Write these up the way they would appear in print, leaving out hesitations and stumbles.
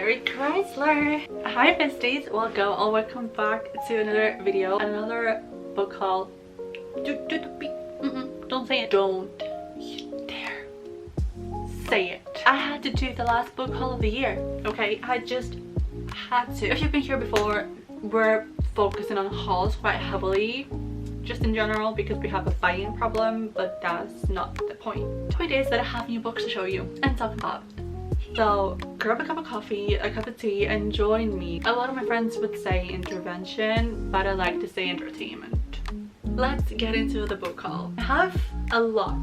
Mary Chrysler. Hi besties, welcome or welcome back to another video, another book haul. Don't say it. Don't you dare say it. I had to do the last book haul of the year, okay? I just had to. If you've been here before, we're focusing on hauls quite heavily, just in general, because we have a buying problem, but that's not the point. The point is that I have new books to show you and talk about. So grab a cup of coffee, a cup of tea, and join me. A lot of my friends would say intervention, but I like to say entertainment. Let's get into the book haul. I have a lot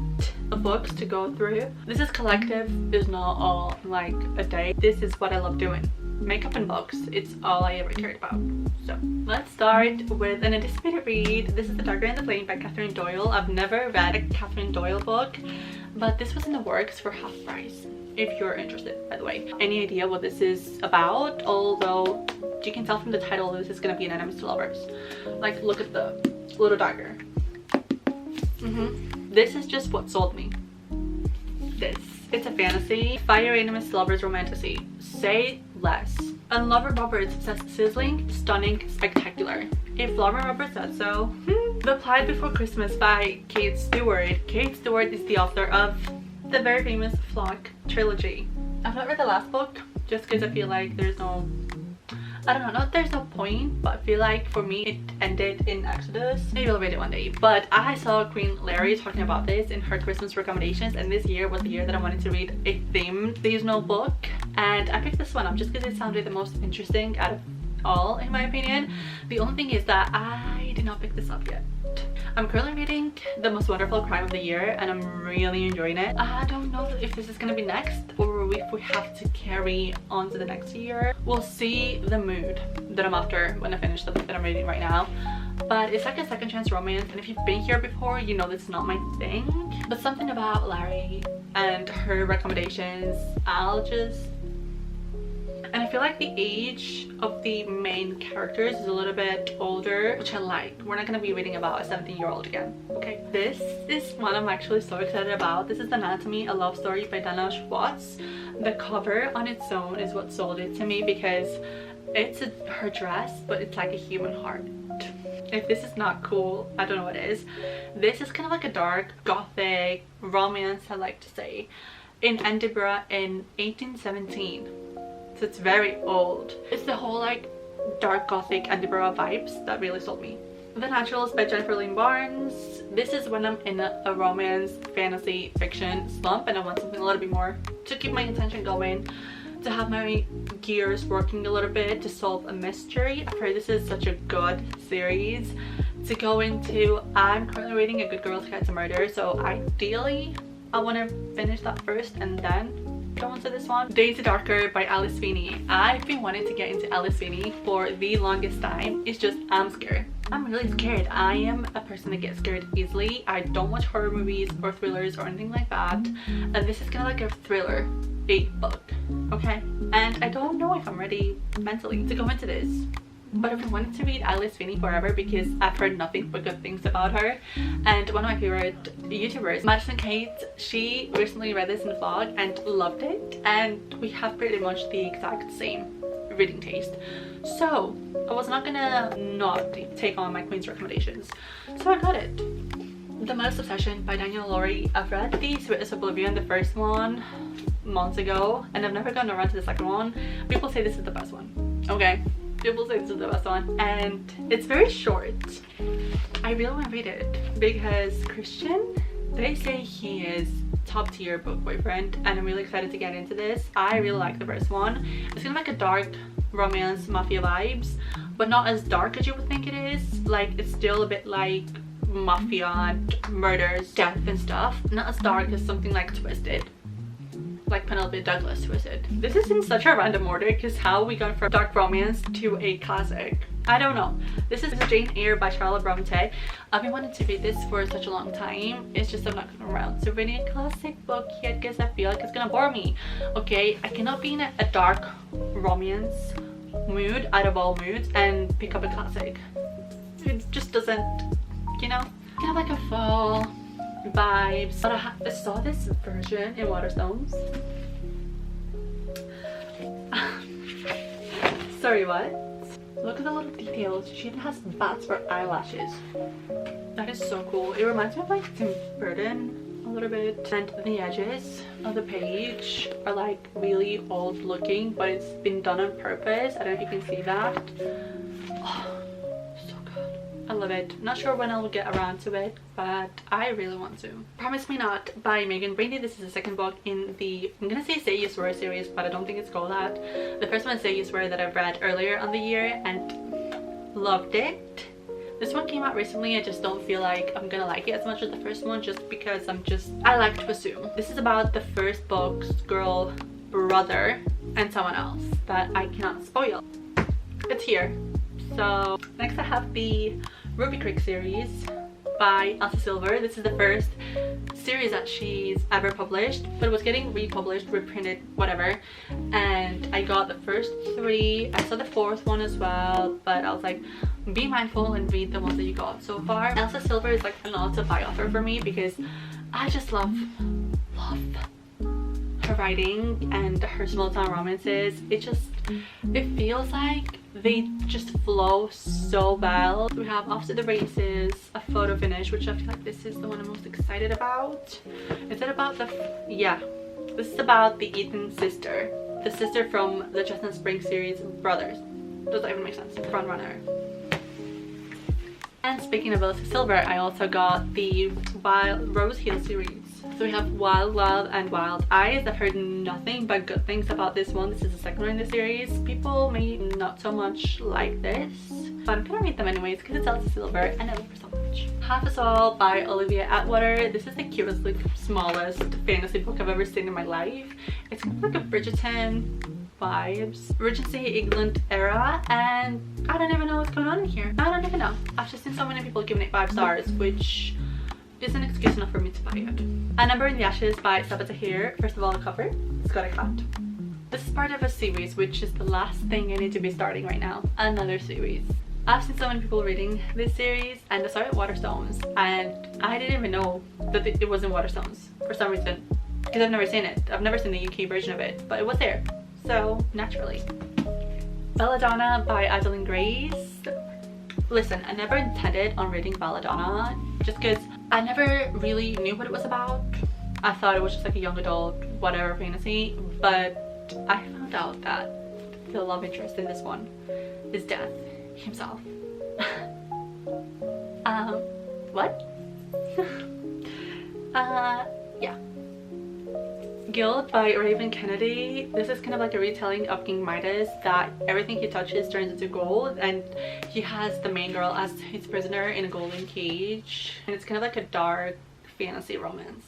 of books to go through. This is collective, it's not all like a day. This is what I love doing. Makeup and books, it's all I ever cared about. So let's start with an anticipated read. This is The Dagger and the Flame by Catherine Doyle. I've never read a Catherine Doyle book, but this was in the works for half price, if you're interested, by the way. Any idea what this is about? Although you can tell from the title this is gonna be an enemies to lovers. Like, look at the little dagger. This is just what sold me. It's a fantasy, fire enemies to lovers romantasy. Say less. And Lauren Roberts says sizzling, stunning, spectacular. If Lauren Roberts said so. The Plot Before Christmas by Kate Stewart. Kate Stewart is the author of the very famous Flock trilogy. I've not read the last book just because I feel like there's no, I don't know, not there's no point, but I feel like for me it ended in Exodus. Maybe I'll read it one day. But I saw Queen Larry talking about this in her Christmas recommendations, and this year was the year that I wanted to read a themed seasonal book, and I picked this one up just because it sounded the most interesting out of all, in my opinion. The only thing is that I did not pick this up yet. I'm currently reading The Most Wonderful Crime of the Year, and I'm really enjoying it. I don't know if this is gonna be next or if we have to carry on to the next year. We'll see the mood that I'm after when I finish the book that I'm reading right now. But it's like a second chance romance, and if you've been here before, you know this is not my thing. But something about Larry and her recommendations, and I feel like the age of the main characters is a little bit older, which I like. We're not going to be reading about a 17-year-old again, okay? This is one I'm actually so excited about. This is Anatomy, a Love Story by Dana Schwartz. The cover on its own is what sold it to me because it's her dress, but it's like a human heart. If this is not cool, I don't know what is. This is kind of like a dark, gothic romance, I like to say, in Edinburgh in 1817. So it's very old. It's the whole like dark gothic Edinburgh vibes that really sold me. The Naturals by Jennifer Lynn Barnes. This is when I'm in a romance, fantasy, fiction slump and I want something a little bit more to keep my attention going, to have my gears working a little bit, to solve a mystery. I've heard this is such a good series to go into. I'm currently reading A Good Girl's Guide to Murder, so ideally I want to finish that first and then go on to this one. Daisy Darker by Alice Feeney. I've been wanting to get into Alice Feeney for the longest time. It's just I'm scared. I'm really scared. I am a person that gets scared easily. I don't watch horror movies or thrillers or anything like that, and this is kind of like a thriller book, okay? And I don't know if I'm ready mentally to go into this. But I've been wanting to read Alice Feeney forever because I've heard nothing but good things about her. And one of my favorite YouTubers, Madison Kate, she recently read this in the vlog and loved it. And we have pretty much the exact same reading taste. So I was not gonna not take on my queen's recommendations. So I got it. The Modest Obsession by Daniel Laurie. I've read The Sweetest Oblivion, the first one, months ago, and I've never gotten around to the second one. People say this is the best one, okay? People say this is the best one, and it's very short. I really want to read it because Christian, they say he is top tier book boyfriend, and I'm really excited to get into this. I really like the first one. It's kind of like a dark romance mafia vibes, but not as dark as you would think it is. Like, it's still a bit like mafia and murders, death and stuff. Not as dark as something like Twisted, like Penelope Douglas Twisted. This is in such a random order because how we gone from dark romance to a classic, I don't know. This is Jane Eyre by Charlotte Bronte. I've been wanting to read this for such a long time. It's just I'm not going around to reading a classic book yet because I feel like it's gonna bore me. Okay, I cannot be in a dark romance mood out of all moods and pick up a classic. It just doesn't, you know, kind of like a fall vibes. But I saw this version in Waterstones Sorry, what? Look at the little details. She even has bats for eyelashes. That is so cool. It reminds me of like Tim Burton a little bit. And the edges of the page are like really old looking, but it's been done on purpose. I don't know if you can see that. Oh, so good. I love it. Not sure when I'll get around to it, but I really want to. Promise Me Not by Megan Brady. This is the second book in the, I'm gonna say You Swear series, but I don't think it's called that. The first one is Say You Swear that I've read earlier on the year and loved it. This one came out recently. I just don't feel like I'm gonna like it as much as the first one, just because I like to assume. This is about the first book's girl brother and someone else that I cannot spoil. It's here. So next I have the Ruby Creek series by Elsa Silver. This is the first series that she's ever published, but it was getting republished, reprinted, whatever, and I got the first 3. I saw the 4th one as well, but I was like, be mindful and read the ones that you got so far. Elsa Silver is like an auto-buy author for me because I just love her writing and her small town romances. It feels like they just flow so well. We have Off to the Races, a photo finish, which I feel like this is the one I'm most excited about. Is it about the, yeah, this is about the Ethan sister, the sister from the Chestnut Spring series Brothers. Does that even make sense? Frontrunner. And speaking of Elsa Silver, I also got the Wild Rose Hill series. So we have Wild Love and Wild Eyes. I've heard nothing but good things about this one. This is the second one in the series. People may not so much like this, but I'm gonna read them anyways because it's Elsa Silver and I love her so much. Half Us All by Olivia Atwater. This is the cutest, like, smallest fantasy book I've ever seen in my life. It's kind of like a Bridgerton vibes, Regency England era, and I don't even know what's going on in here. I don't even know. I've just seen so many people giving it 5 stars, which isn't excuse enough for me to buy it. A Number in the Ashes by Sabaa Tahir. First of all, the cover, it's got a cat. This is part of a series, which is the last thing I need to be starting right now. Another series. I've seen so many people reading this series, and I saw it at Waterstones, and I didn't even know that it was in Waterstones for some reason, because I've never seen it. I've never seen the UK version of it, but it was there, so naturally. Belladonna by Adeline Grace. Listen, I never intended on reading Belladonna just because I never really knew what it was about. I thought it was just like a young adult whatever fantasy, but I found out that the love interest in this one is Death himself. What? Yeah. Guild by Raven Kennedy. This is kind of like a retelling of King Midas, that everything he touches turns into gold, and he has the main girl as his prisoner in a golden cage, and it's kind of like a dark fantasy romance,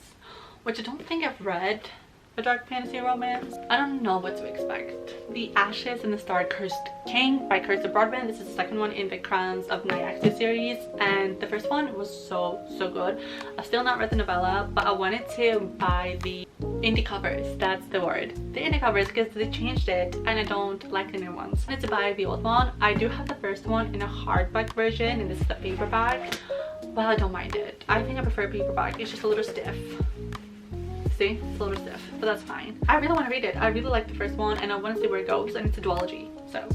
which I don't think I've read a dark fantasy romance. I don't know what to expect. The Ashes and the Star-Cursed King by Kirsten Broadbent. This is the second one in the Crowns of Nyaxia series, and the first one was so good. I've still not read the novella, but I wanted to buy the indie covers. That's the word, the indie covers, because they changed it and I don't like the new ones. I wanted to buy the old one. I do have the first one in a hardback version, and this is the paperback, but I don't mind it. I think I prefer paperback. It's just a little stiff. See, it's a little stiff, but that's fine. I really want to read it. I really like the first one and I want to see where it goes, and it's a duology. So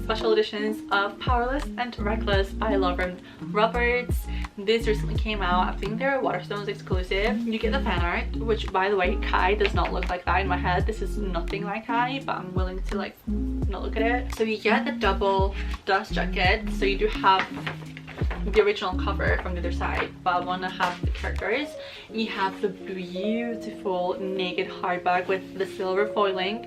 special editions of Powerless and Reckless by Lauren Roberts. This recently came out. I think they're Waterstones exclusive. You get the fan art, which, by the way, Kai does not look like that in my head. This is nothing like Kai, but I'm willing to like not look at it. So you get the double dust jacket, so you do have the original cover from the other side, but I want to have the characters. You have the beautiful naked hardback with the silver foiling,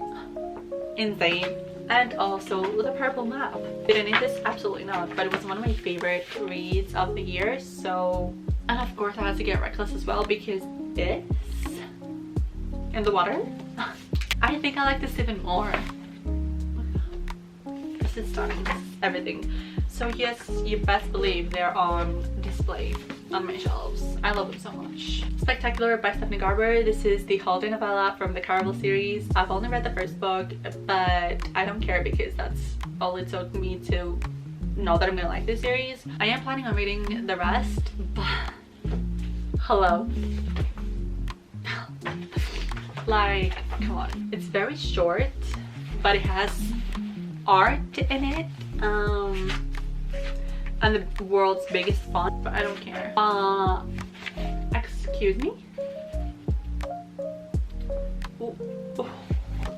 insane, and also the purple map. Did I need this? Absolutely not, but it was one of my favorite reads of the year. So, and of course I had to get Reckless as well, because this in the water, I think I like this even more. This is stunning. This is everything. So yes, you best believe they're on display on my shelves. I love them so much. Spectacular by Stephanie Garber. This is the holiday novella from the Caraval series. I've only read the first book, but I don't care because that's all it took me to know that I'm gonna like this series. I am planning on reading the rest, but hello. Like, come on. It's very short, but it has art in it, and the world's biggest font, but I don't care. Excuse me. Ooh.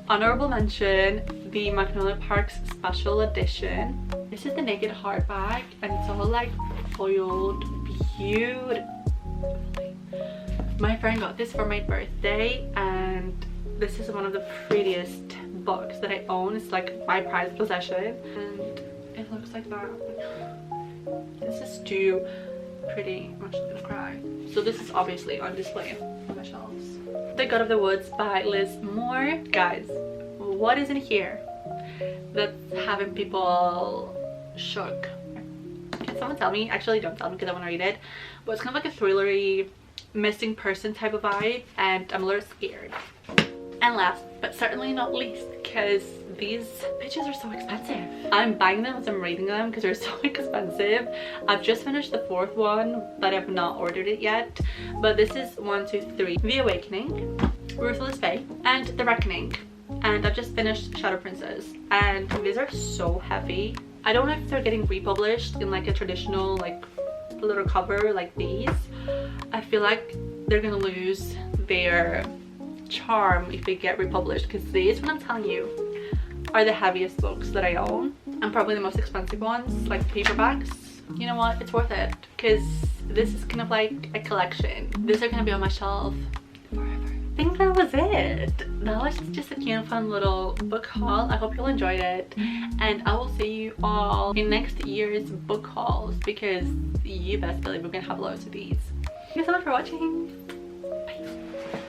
Honorable mention, the Magnolia Parks special edition. This is the naked hardback, and it's all like foiled beautifully. My friend got this for my birthday, and this is one of the prettiest books that I own. It's like my prized possession, and it looks like that. This is too pretty. I'm actually gonna cry. So this is obviously on display on my shelves. The God of the Woods by Liz Moore. Guys, what is in here that's having people shook? Can someone tell me? Actually, don't tell me because I want to read it. But it's kind of like a thrillery missing person type of vibe, and I'm a little scared. And last but certainly not least, because these bitches are so expensive, I'm buying them as I'm reading them because they're so expensive. I've just finished the 4th one, but I've not ordered it yet. But this is 1, 2, 3. The Awakening, Ruthless Faith, and The Reckoning. And I've just finished Shadow Princess, and these are so heavy. I don't know if they're getting republished in like a traditional like little cover like these. I feel like they're gonna lose their charm if they get republished, because these, what I'm telling you, are the heaviest books that I own, and probably the most expensive ones, like paperbacks. You know what, it's worth it, because this is kind of like a collection. These are gonna be on my shelf forever. I think that was it. That was just a cute fun little book haul. I hope you all enjoyed it, and I will see you all in next year's book hauls, because you best believe we're gonna have loads of these. Thank you so much for watching.